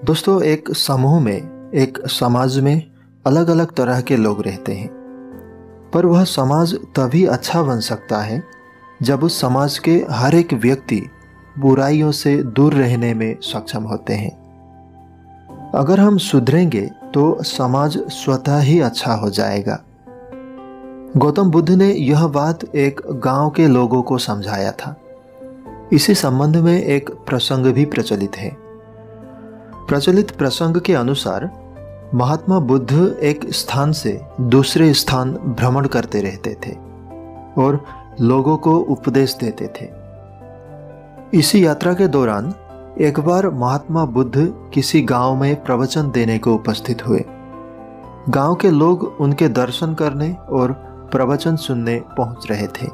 दोस्तों, एक समूह में, एक समाज में अलग अलग तरह के लोग रहते हैं। पर वह समाज तभी अच्छा बन सकता है जब उस समाज के हर एक व्यक्ति बुराइयों से दूर रहने में सक्षम होते हैं। अगर हम सुधरेंगे तो समाज स्वतः ही अच्छा हो जाएगा। गौतम बुद्ध ने यह बात एक गांव के लोगों को समझाया था। इसी संबंध में एक प्रसंग भी प्रचलित है। प्रचलित प्रसंग के अनुसार महात्मा बुद्ध एक स्थान से दूसरे स्थान भ्रमण करते रहते थे और लोगों को उपदेश देते थे। इसी यात्रा के दौरान एक बार महात्मा बुद्ध किसी गांव में प्रवचन देने को उपस्थित हुए। गांव के लोग उनके दर्शन करने और प्रवचन सुनने पहुंच रहे थे।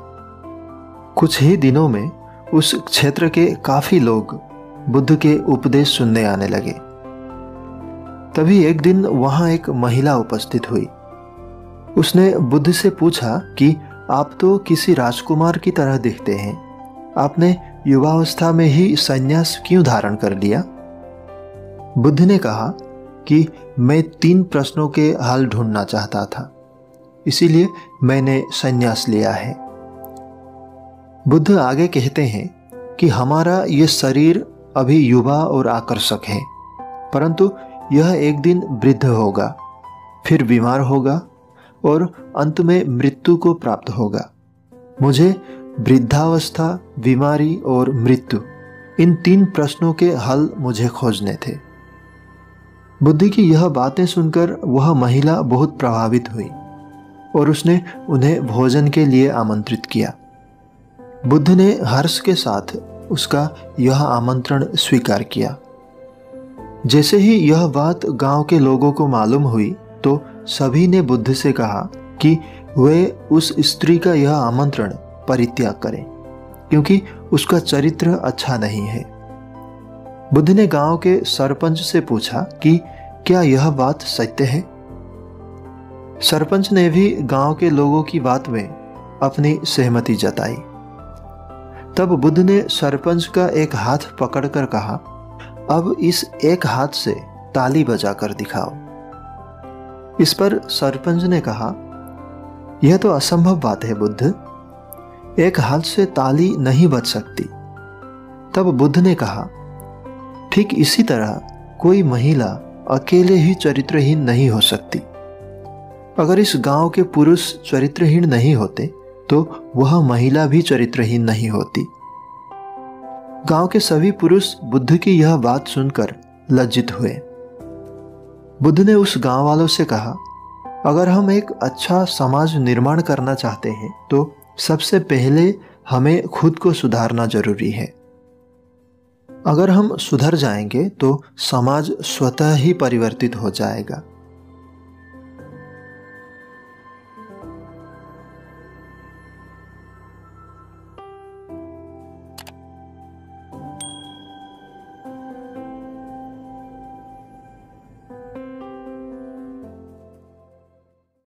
कुछ ही दिनों में उस क्षेत्र के काफी लोग बुद्ध के उपदेश सुनने आने लगे। तभी एक दिन वहां एक महिला उपस्थित हुई। उसने बुद्ध से पूछा कि आप तो किसी राजकुमार की तरह दिखते हैं, आपने युवावस्था में ही संन्यास क्यों धारण कर लिया? बुद्ध ने कहा कि मैं 3 प्रश्नों के हल ढूंढना चाहता था, इसीलिए मैंने संन्यास लिया है। बुद्ध आगे कहते हैं कि हमारा ये शरीर अभी युवा और आकर्षक है, परंतु यह एक दिन वृद्ध होगा, फिर बीमार होगा और अंत में मृत्यु को प्राप्त होगा। मुझे वृद्धावस्था, बीमारी और मृत्यु, इन 3 प्रश्नों के हल मुझे खोजने थे। बुद्ध की यह बातें सुनकर वह महिला बहुत प्रभावित हुई और उसने उन्हें भोजन के लिए आमंत्रित किया। बुद्ध ने हर्ष के साथ उसका यह आमंत्रण स्वीकार किया। जैसे ही यह बात गांव के लोगों को मालूम हुई तो सभी ने बुद्ध से कहा कि वे उस स्त्री का यह आमंत्रण परित्याग करें, क्योंकि उसका चरित्र अच्छा नहीं है। बुद्ध ने गांव के सरपंच से पूछा कि क्या यह बात सत्य है? सरपंच ने भी गांव के लोगों की बात में अपनी सहमति जताई। तब बुद्ध ने सरपंच का एक हाथ पकड़कर कहा, अब इस एक हाथ से ताली बजाकर दिखाओ। इस पर सरपंच ने कहा, यह तो असंभव बात है बुद्ध, एक हाथ से ताली नहीं बज सकती। तब बुद्ध ने कहा, ठीक इसी तरह कोई महिला अकेले ही चरित्रहीन नहीं हो सकती। अगर इस गांव के पुरुष चरित्रहीन नहीं होते तो वह महिला भी चरित्रहीन नहीं होती। गांव के सभी पुरुष बुद्ध की यह बात सुनकर लज्जित हुए। बुद्ध ने उस गांव वालों से कहा, अगर हम एक अच्छा समाज निर्माण करना चाहते हैं तो सबसे पहले हमें खुद को सुधारना जरूरी है। अगर हम सुधर जाएंगे तो समाज स्वतः ही परिवर्तित हो जाएगा।